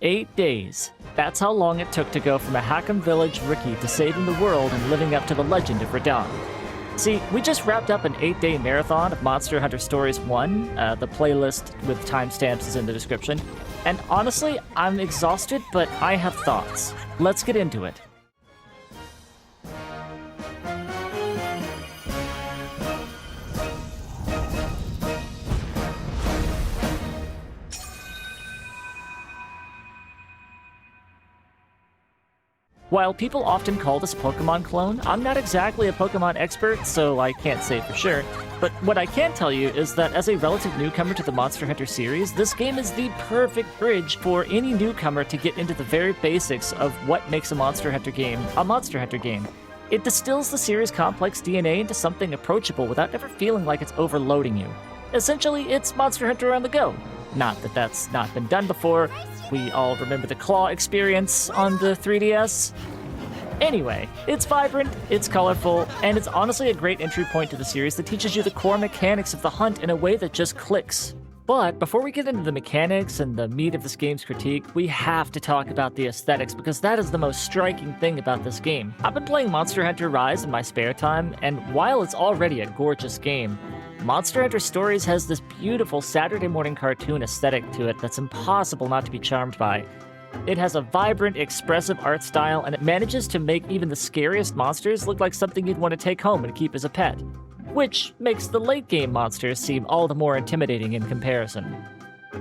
8 days. That's how long it took to go from a Hackham Village rookie to saving the world and living up to the legend of Radahn. See, we just wrapped up an 8-day marathon of Monster Hunter Stories 1. The playlist with timestamps is in the description. And honestly, I'm exhausted, but I have thoughts. Let's get into it. While people often call this a Pokemon clone, I'm not exactly a Pokemon expert, so I can't say for sure. But what I can tell you is that as a relative newcomer to the Monster Hunter series, this game is the perfect bridge for any newcomer to get into the very basics of what makes a Monster Hunter game a Monster Hunter game. It distills the series' complex DNA into something approachable without ever feeling like it's overloading you. Essentially, it's Monster Hunter on the go. Not that that's not been done before. We all remember the Claw experience on the 3DS. Anyway, it's vibrant, it's colorful, and it's honestly a great entry point to the series that teaches you the core mechanics of the hunt in a way that just clicks. But before we get into the mechanics and the meat of this game's critique, we have to talk about the aesthetics because that is the most striking thing about this game. I've been playing Monster Hunter Rise in my spare time, and while it's already a gorgeous game, Monster Hunter Stories has this beautiful Saturday morning cartoon aesthetic to it that's impossible not to be charmed by. It has a vibrant, expressive art style, and it manages to make even the scariest monsters look like something you'd want to take home and keep as a pet, which makes the late-game monsters seem all the more intimidating in comparison.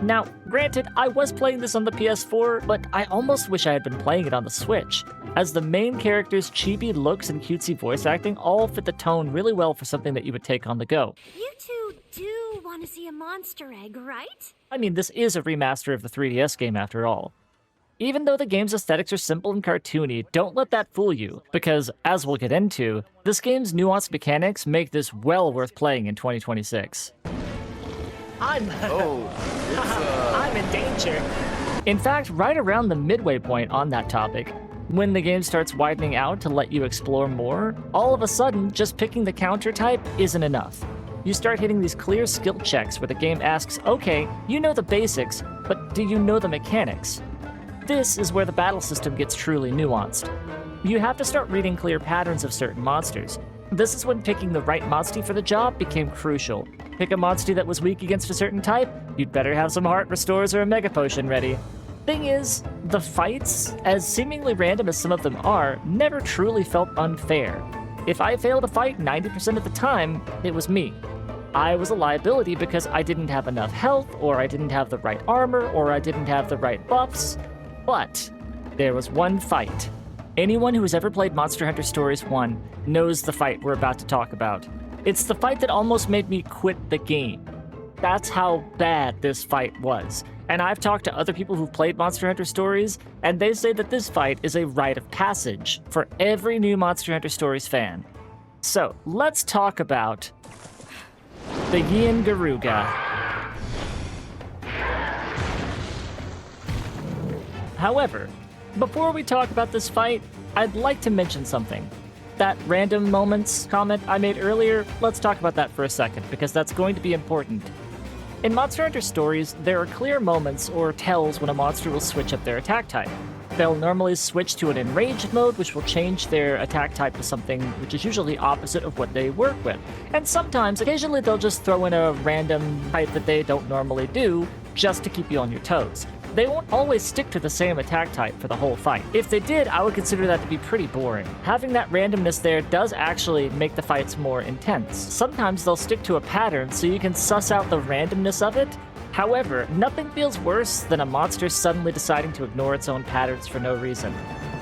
Now, granted, I was playing this on the PS4, but I almost wish I had been playing it on the Switch, as the main character's chibi looks and cutesy voice acting all fit the tone really well for something that you would take on the go. You two do want to see a monster egg, right? I mean, this is a remaster of the 3DS game after all. Even though the game's aesthetics are simple and cartoony, don't let that fool you, because, as we'll get into, this game's nuanced mechanics make this well worth playing in 2026. I'm in danger. In fact, right around the midway point on that topic, when the game starts widening out to let you explore more, all of a sudden, just picking the counter type isn't enough. You start hitting these clear skill checks where the game asks, okay, you know the basics, but do you know the mechanics? This is where the battle system gets truly nuanced. You have to start reading clear patterns of certain monsters. This is when picking the right monstie for the job became crucial. Pick a monstie that was weak against a certain type, you'd better have some heart restores or a mega potion ready. Thing is, the fights, as seemingly random as some of them are, never truly felt unfair. If I failed a fight 90% of the time, it was me. I was a liability because I didn't have enough health, or I didn't have the right armor, or I didn't have the right buffs. But there was one fight. Anyone who has ever played Monster Hunter Stories 1 knows the fight we're about to talk about. It's the fight that almost made me quit the game. That's how bad this fight was. And I've talked to other people who've played Monster Hunter Stories, and they say that this fight is a rite of passage for every new Monster Hunter Stories fan. So, let's talk about the Yian Garuga. However, before we talk about this fight, I'd like to mention something. That random moments comment I made earlier, let's talk about that for a second, because that's going to be important. In Monster Hunter Stories, there are clear moments or tells when a monster will switch up their attack type. They'll normally switch to an enraged mode, which will change their attack type to something which is usually opposite of what they work with. And sometimes, occasionally they'll just throw in a random type that they don't normally do, just to keep you on your toes. They won't always stick to the same attack type for the whole fight. If they did, I would consider that to be pretty boring. Having that randomness there does actually make the fights more intense. Sometimes they'll stick to a pattern so you can suss out the randomness of it. However, nothing feels worse than a monster suddenly deciding to ignore its own patterns for no reason.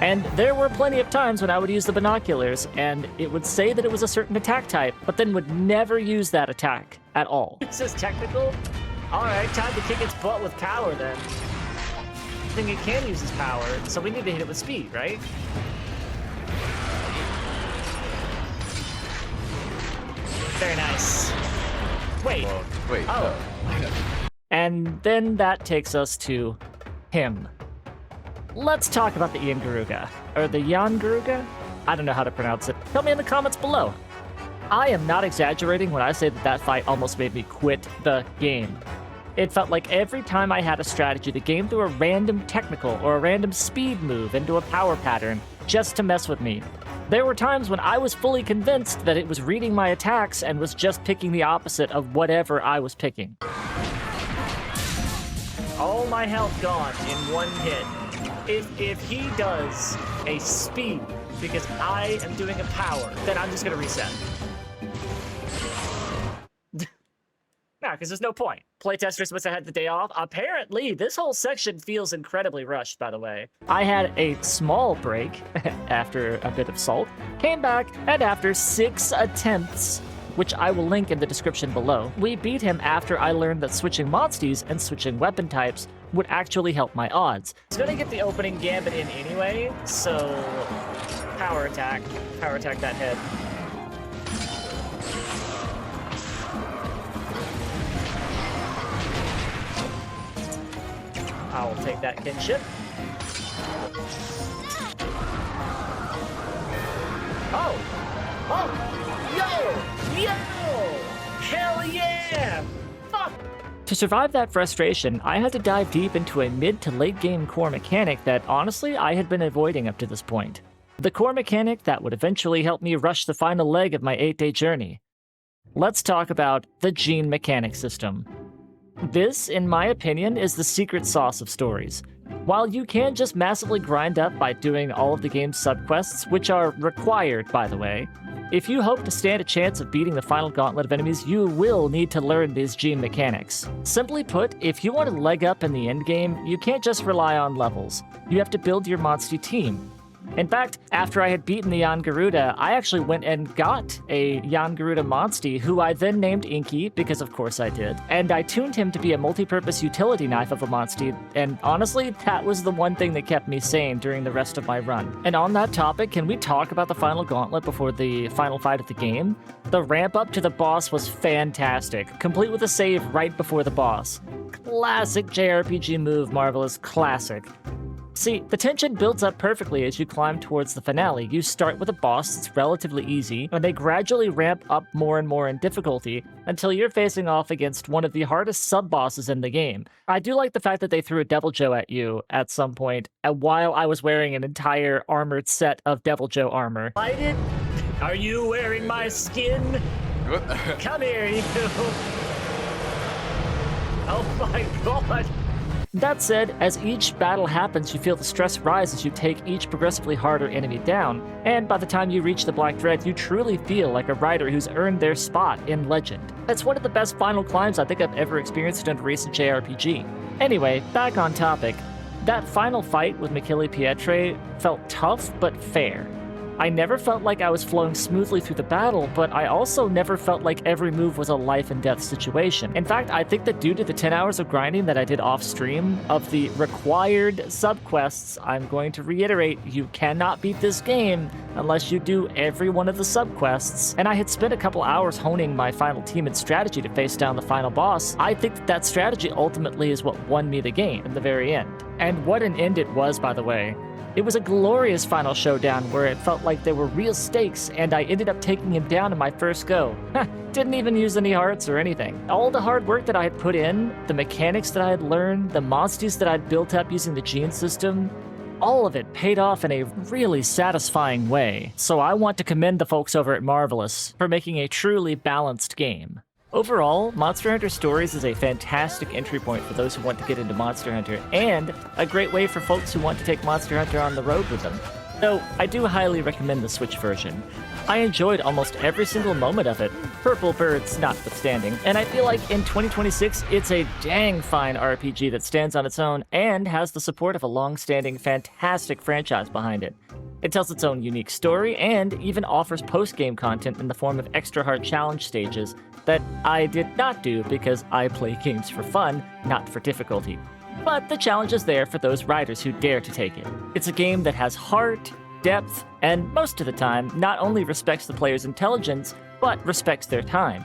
And there were plenty of times when I would use the binoculars, and it would say that it was a certain attack type, but then would never use that attack at all. This is technical? Alright, time to kick its butt with power then. I think it can use its power, so we need to hit it with speed, right? Very nice. Wait. Well, wait. Oh. No. And then that takes us to him. Let's talk about the Yian Garuga. Or the Yian Garuga? I don't know how to pronounce it. Tell me in the comments below. I am not exaggerating when I say that that fight almost made me quit the game. It felt like every time I had a strategy, the game threw a random technical or a random speed move into a power pattern just to mess with me. There were times when I was fully convinced that it was reading my attacks and was just picking the opposite of whatever I was picking. All my health gone in one hit. If he does a speed because I am doing a power, then I'm just gonna reset. Nah, because there's no point. Playtesters must have had the day off. Apparently, this whole section feels incredibly rushed, by the way. I had a small break after a bit of salt, came back, and after 6 attempts, which I will link in the description below, we beat him after I learned that switching monsties and switching weapon types would actually help my odds. I was gonna get the opening gambit in anyway, so power attack that head. I will take that kinship. Oh! Yo! Hell yeah! Fuck! To survive that frustration, I had to dive deep into a mid to late game core mechanic that honestly I had been avoiding up to this point. The core mechanic that would eventually help me rush the final leg of my 8-day journey. Let's talk about the gene mechanic system. This, in my opinion, is the secret sauce of stories. While you can just massively grind up by doing all of the game's subquests, which are required, by the way, if you hope to stand a chance of beating the final gauntlet of enemies, you will need to learn these gene mechanics. Simply put, if you want to leg up in the endgame, you can't just rely on levels. You have to build your monster team. In fact, after I had beaten the Yian Garuga, I actually went and got a Yian Garuga Monstie, who I then named Inky, because of course I did, and I tuned him to be a multi-purpose utility knife of a Monstie, and honestly, that was the one thing that kept me sane during the rest of my run. And on that topic, can we talk about the final gauntlet before the final fight of the game? The ramp up to the boss was fantastic, complete with a save right before the boss. Classic JRPG move, Marvelous, classic. See, the tension builds up perfectly as you climb towards the finale. You start with a boss that's relatively easy, and they gradually ramp up more and more in difficulty until you're facing off against one of the hardest sub-bosses in the game. I do like the fact that they threw a Devil Joe at you at some point, while I was wearing an entire armored set of Devil Joe armor. Blighted? Are you wearing my skin? Come here, you! Oh my god! That said, as each battle happens, you feel the stress rise as you take each progressively harder enemy down, and by the time you reach the Black Dread, you truly feel like a rider who's earned their spot in legend. It's one of the best final climbs I think I've ever experienced in a recent JRPG. Anyway, back on topic. That final fight with Michele Pietre felt tough but fair. I never felt like I was flowing smoothly through the battle, but I also never felt like every move was a life and death situation. In fact, I think that due to the 10 hours of grinding that I did off stream of the required subquests, I'm going to reiterate, you cannot beat this game unless you do every one of the subquests. And I had spent a couple hours honing my final team and strategy to face down the final boss. I think that that strategy ultimately is what won me the game in the very end. And what an end it was, by the way. It was a glorious final showdown where it felt like there were real stakes, and I ended up taking him down in my first go. Didn't even use any hearts or anything. All the hard work that I had put in, the mechanics that I had learned, the monsters that I'd built up using the gene system, all of it paid off in a really satisfying way. So I want to commend the folks over at Marvelous for making a truly balanced game. Overall, Monster Hunter Stories is a fantastic entry point for those who want to get into Monster Hunter, and a great way for folks who want to take Monster Hunter on the road with them. Though, I do highly recommend the Switch version. I enjoyed almost every single moment of it, purple birds notwithstanding, and I feel like in 2026, it's a dang fine RPG that stands on its own and has the support of a long-standing, fantastic franchise behind it. It tells its own unique story and even offers post-game content in the form of extra hard challenge stages that I did not do because I play games for fun, not for difficulty. But the challenge is there for those riders who dare to take it. It's a game that has heart, depth, and most of the time, not only respects the player's intelligence, but respects their time.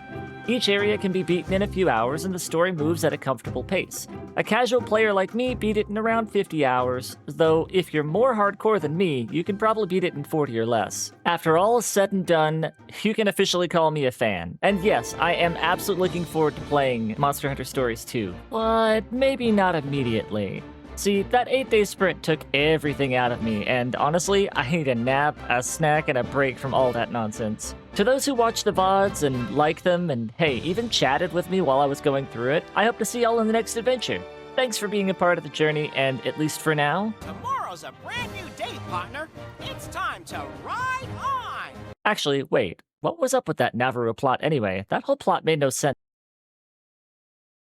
Each area can be beaten in a few hours, and the story moves at a comfortable pace. A casual player like me beat it in around 50 hours, though if you're more hardcore than me, you can probably beat it in 40 or less. After all is said and done, you can officially call me a fan. And yes, I am absolutely looking forward to playing Monster Hunter Stories 2, but maybe not immediately. See, that 8-day sprint took everything out of me, and honestly, I need a nap, a snack, and a break from all that nonsense. To those who watch the VODs and like them, and hey, even chatted with me while I was going through it, I hope to see y'all in the next adventure. Thanks for being a part of the journey, and at least for now... Tomorrow's a brand new day, partner. It's time to ride on! Actually, wait, what was up with that Navarro plot anyway? That whole plot made no sense.